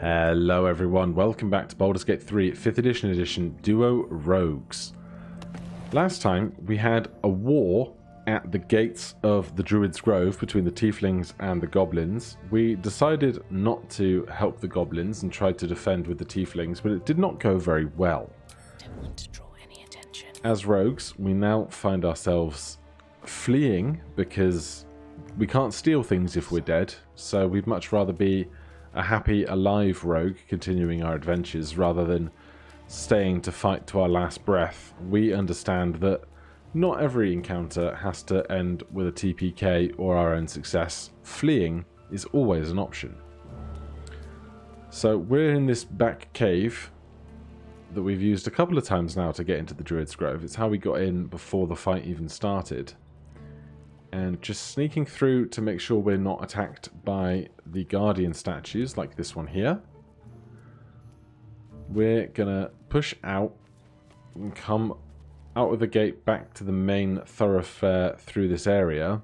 Hello everyone, welcome back to Baldur's Gate 3 5th edition Duo Rogues. Last time we had a war at the gates of the Druid's Grove between the Tieflings and the Goblins. We decided not to help the Goblins and tried to defend with the Tieflings, but it did not go very well. Don't want to draw any attention. As rogues, we now find ourselves fleeing because we can't steal things if we're dead, so we'd much rather be a happy, alive rogue continuing our adventures rather than staying to fight to our last breath. We understand that not every encounter has to end with a TPK or our own success. Fleeing is always an option. So we're in this back cave that we've used a couple of times now to get into the Druid's Grove. It's how we got in before the fight even started. And just sneaking through to make sure we're not attacked by the Guardian statues like this one here. We're gonna push out and come out of the gate back to the main thoroughfare through this area.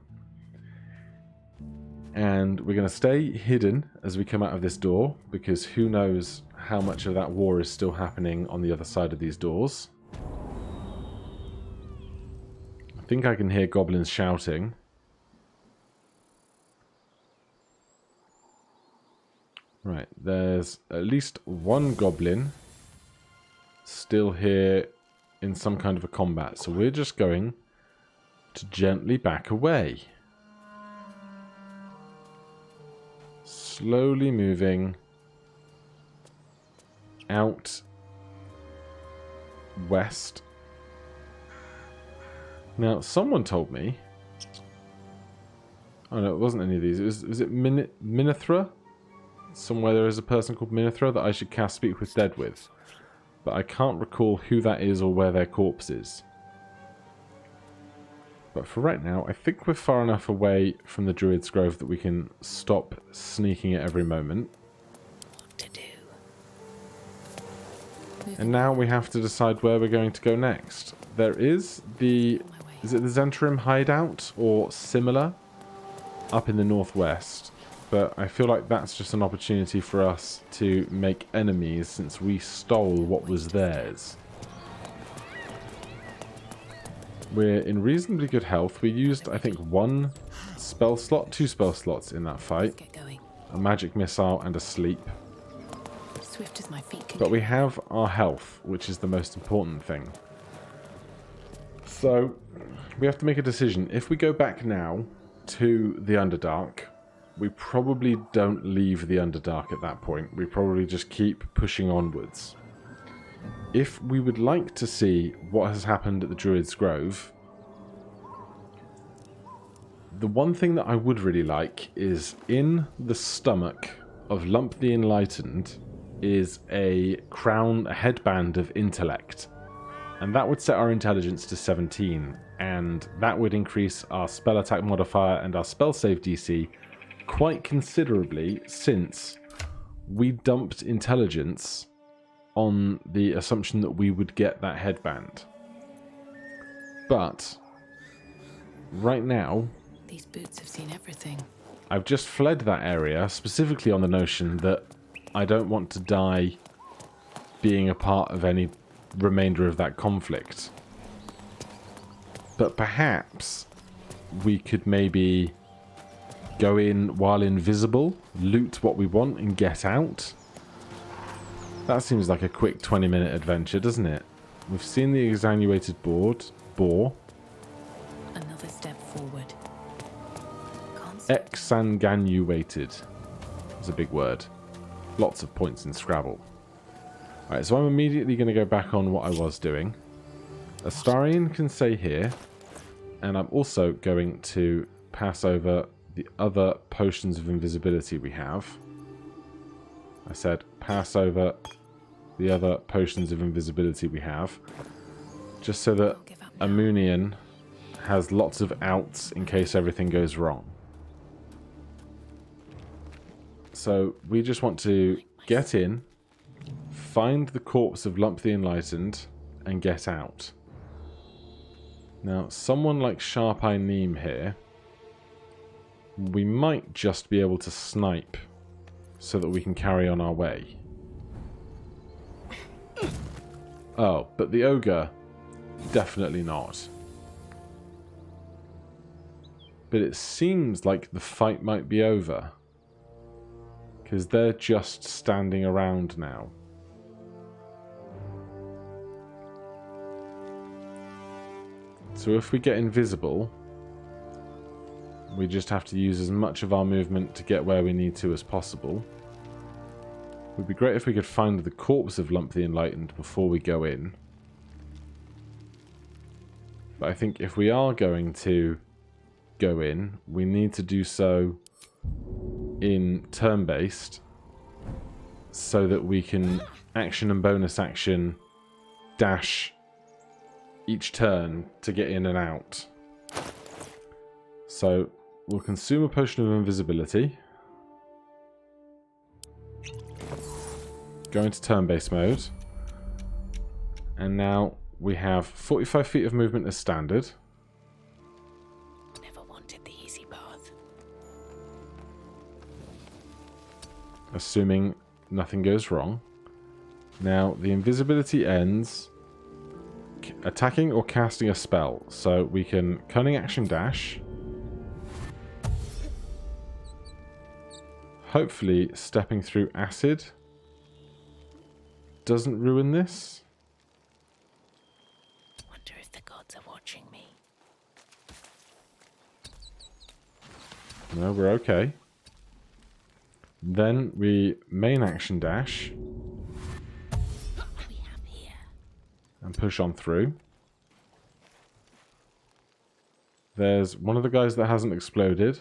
And we're gonna stay hidden as we come out of this door, because who knows how much of that war is still happening on the other side of these doors. I think I can hear goblins shouting. Right, there's at least one goblin still here in some kind of a combat, so we're just going to gently back away. Slowly moving out west. Now, someone told me... Oh no, it wasn't any of these. Was it Minithra? Somewhere there is a person called Minithra that I should cast Speak with Dead with. But I can't recall who that is or where their corpse is. But for right now, I think we're far enough away from the Druid's Grove that we can stop sneaking at every moment. What to do? And now we have to decide where we're going to go next. There is the... Is it the Zentrim hideout or similar? Up in the northwest. But I feel like that's just an opportunity for us to make enemies since we stole what was theirs. We're in reasonably good health. We used, I think, two spell slots in that fight. Get going. A magic missile and a sleep. Swift as my feet can But go. we have our health, which is the most important thing. So, we have to make a decision. If we go back now to the Underdark, we probably don't leave the Underdark at that point. We probably just keep pushing onwards. If we would like to see what has happened at the Druid's Grove, the one thing that I would really like is in the stomach of Lump the Enlightened is a crown, a headband of intellect. And that would set our intelligence to 17. And that would increase our spell attack modifier and our spell save DC quite considerably, since we dumped intelligence on the assumption that we would get that headband. But right now, These boots have seen everything. I've just fled that area specifically on the notion that I don't want to die being a part of any remainder of that conflict. But perhaps we could maybe go in while invisible, loot what we want, and get out. That seems like a quick 20-minute adventure, doesn't it? We've seen the exsanguinated boar. Another step forward. Exsanguinated. It's a big word. Lots of points in Scrabble. Alright, so I'm immediately going to go back on what I was doing. Astarion can stay here. And I'm also going to pass over the other potions of invisibility we have. I said pass over the other potions of invisibility we have, just so that Amunian has lots of outs in case everything goes wrong. So we just want to get in, find the corpse of Lump the Enlightened, and get out. Now, someone like Sharp Eye Neem here, we might just be able to snipe so that we can carry on our way. Oh, but the ogre, definitely not. But it seems like the fight might be over, because they're just standing around now. So if we get invisible, we just have to use as much of our movement to get where we need to as possible. It would be great if we could find the corpse of Lump the Enlightened before we go in. But I think if we are going to go in, we need to do so in turn-based, so that we can action and bonus action dash each turn to get in and out. So we'll consume a potion of invisibility, go into turn-based mode, and now we have 45 feet of movement as standard. Never wanted the easy path. Assuming nothing goes wrong. Now, the invisibility ends attacking or casting a spell. So we can cunning action dash. Hopefully, stepping through acid doesn't ruin this. Wonder if the gods are watching me. No, we're okay. Then we main action dash What do we have here? and push on through. There's one of the guys that hasn't exploded,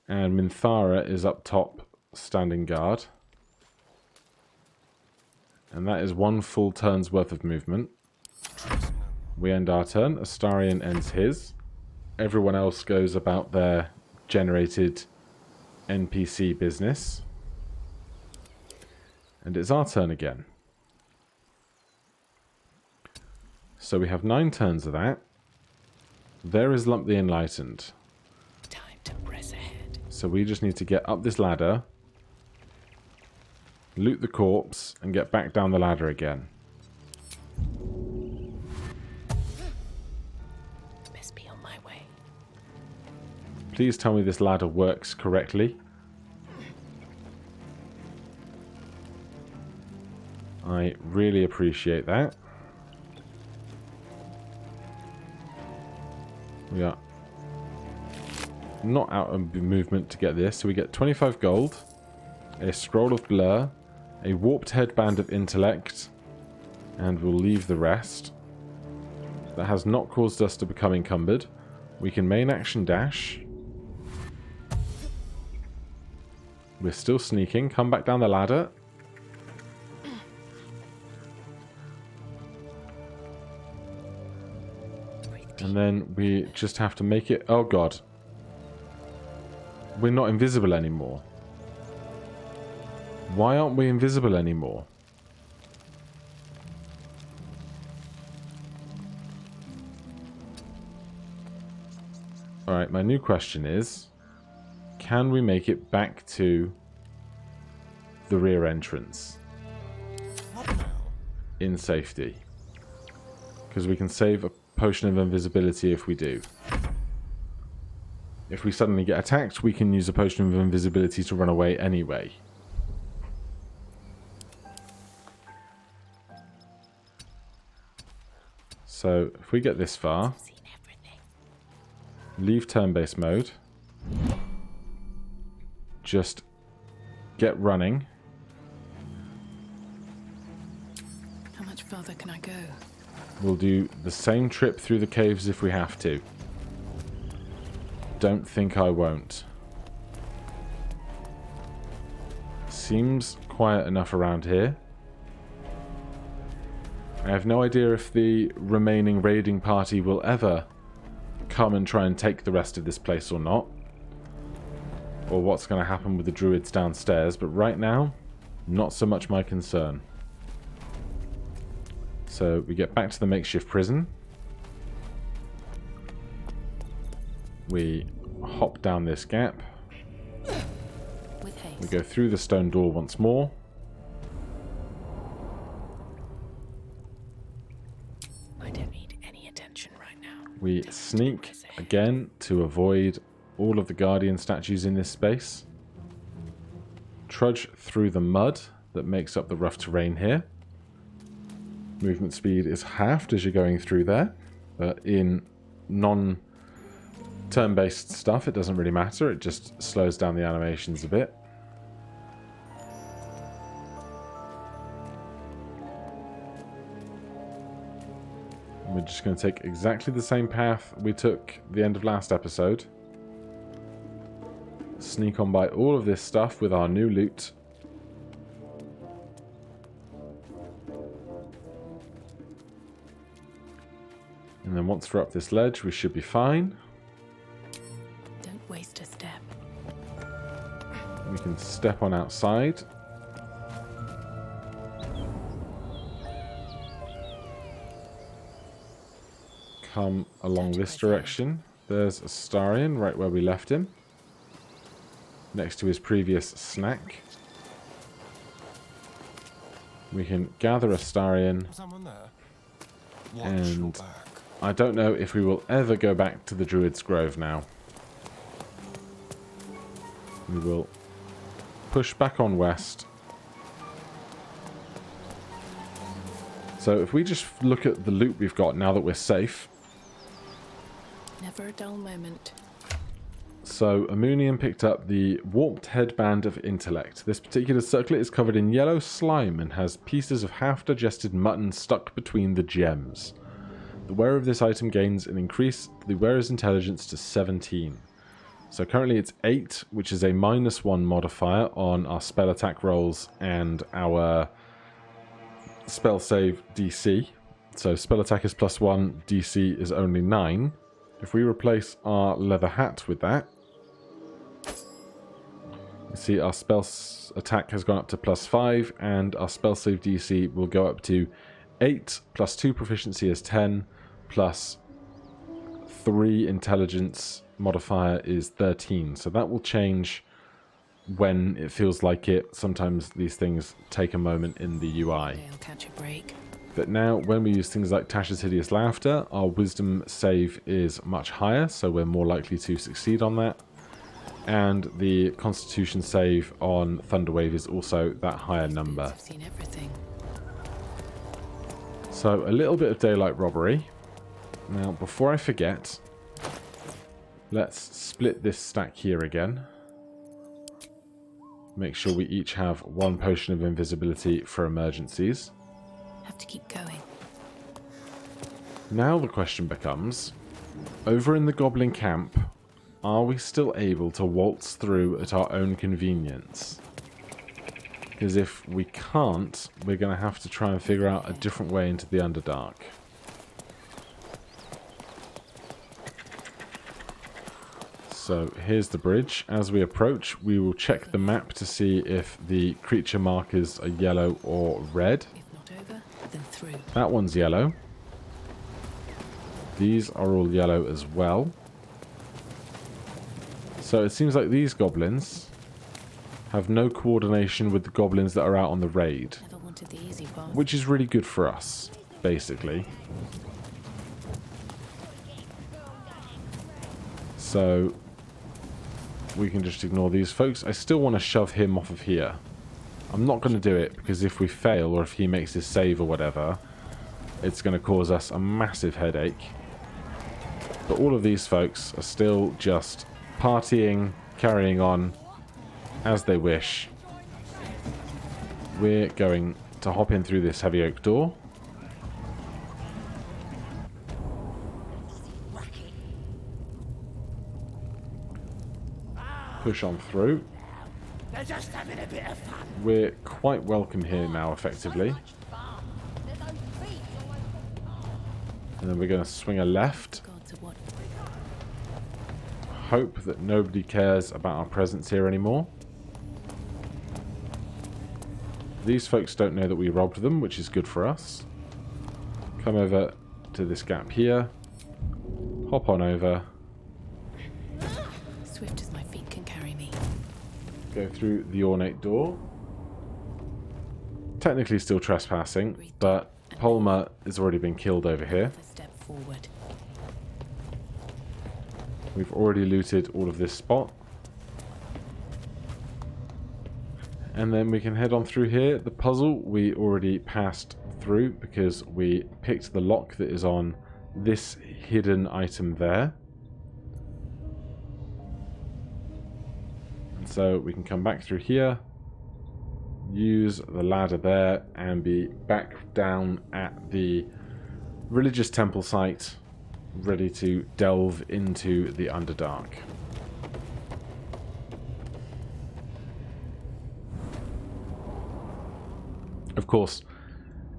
and Minthara is up top standing guard. And that is one full turn's worth of movement. We end our turn. Astarion ends his. Everyone else goes about their generated NPC business. And it's our turn again. So we have 9 turns of that. There is Lump the Enlightened. Time to press ahead. So we just need to get up this ladder, loot the corpse, and get back down the ladder again. Best be on my way. Please tell me this ladder works correctly. I really appreciate that. We are not out of movement to get this, so we get 25 gold, a scroll of blur, a warped headband of intellect, and we'll leave the rest. That has not caused us to become encumbered. We can main action dash. We're still sneaking. Come back down the ladder. And then we just have to make it... Oh god. We're not invisible anymore. Why aren't we invisible anymore? Alright, my new question is, can we make it back to the rear entrance in safety? Because we can save a potion of invisibility if we do. If we suddenly get attacked, we can use a potion of invisibility to run away anyway. So, if we get this far, leave turn-based mode, just get running. How much further can I go? We'll do the same trip through the caves if we have to. Don't think I won't. Seems quiet enough around here. I have no idea if the remaining raiding party will ever come and try and take the rest of this place or not. Or what's going to happen with the druids downstairs, but right now, not so much my concern. So we get back to the makeshift prison. We hop down this gap. With haste. We go through the stone door once more. I don't need any attention right now. We sneak again to avoid all of the guardian statues in this space. Trudge through the mud that makes up the rough terrain here. Movement speed is halved as you're going through there, but in non-turn-based stuff it doesn't really matter, it just slows down the animations a bit. And we're just going to take exactly the same path we took the end of last episode. Sneak on by all of this stuff with our new loot. And then once we're up this ledge, we should be fine. Don't waste a step. We can step on outside. Come along this direction. There's Astarion right where we left him. Next to his previous snack. We can gather Astarion. And I don't know if we will ever go back to the Druid's Grove now. We will push back on west. So if we just look at the loot we've got now that we're safe. Never a dull moment. So Amunian picked up the Warped Headband of Intellect. This particular circlet is covered in yellow slime and has pieces of half-digested mutton stuck between the gems. The wearer of this item gains an increase to the wearer's intelligence to 17. So currently it's 8, which is a -1 modifier on our spell attack rolls and our spell save DC. So spell attack is +1, DC is only 9. If we replace our leather hat with that, you see our spell attack has gone up to +5 and our spell save DC will go up to 8 plus 2 proficiency is 10 plus 3 intelligence modifier is 13. So that will change when it feels like it. Sometimes these things take a moment in the UI. They'll catch a break. But now when we use things like Tasha's Hideous Laughter, our wisdom save is much higher, so we're more likely to succeed on that. And the constitution save on Thunderwave is also that higher number. I've seen everything. So a little bit of daylight robbery. Now before I forget, let's split this stack here again. Make sure we each have 1 potion of invisibility for emergencies. Have to keep going. Now the question becomes, over in the goblin camp, are we still able to waltz through at our own convenience? Because if we can't, we're going to have to try and figure out a different way into the Underdark. So here's the bridge. As we approach, we will check the map to see if the creature markers are yellow or red. If not over, then through. That one's yellow. These are all yellow as well. So it seems like these goblins have no coordination with the goblins that are out on the raid. Never wanted the easy path. Which is really good for us, basically. So we can just ignore these folks. I still want to shove him off of here. I'm not going to do it because if we fail or if he makes his save or whatever, it's going to cause us a massive headache. But all of these folks are still just partying, carrying on as they wish. We're going to hop in through this heavy oak door. Push on through. They're just having a bit of fun. We're quite welcome here now, effectively. And then we're going to swing a left. God, to what? Hope that nobody cares about our presence here anymore. These folks don't know that we robbed them, which is good for us. Come over to this gap here. Hop on over. Swift as my feet can carry me. go through the ornate door. Technically still trespassing, but Polma has already been killed over here. A step forward. We've already looted all of this spot. And then we can head on through here. The puzzle we already passed through because we picked the lock that is on this hidden item there. And so we can come back through here, use the ladder there, and be back down at the religious temple site, ready to delve into the Underdark. Of course,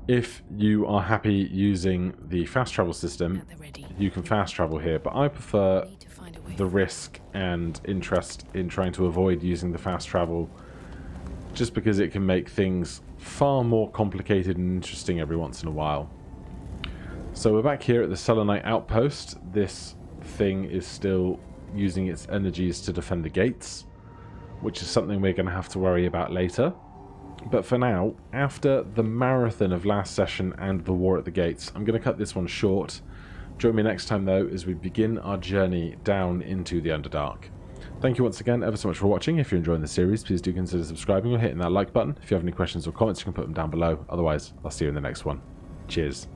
if you are happy using the fast travel system, you can fast travel here, but I prefer the risk and interest in trying to avoid using the fast travel, just because it can make things far more complicated and interesting every once in a while. So we're back here at the Selenite outpost. This thing is still using its energies to defend the gates, which is something we're going to have to worry about later. But for now, after the marathon of last session and the war at the gates, I'm going to cut this one short. Join me next time, though, as we begin our journey down into the Underdark. Thank you once again ever so much for watching. If you're enjoying the series, please do consider subscribing or hitting that like button. If you have any questions or comments, you can put them down below. Otherwise, I'll see you in the next one. Cheers.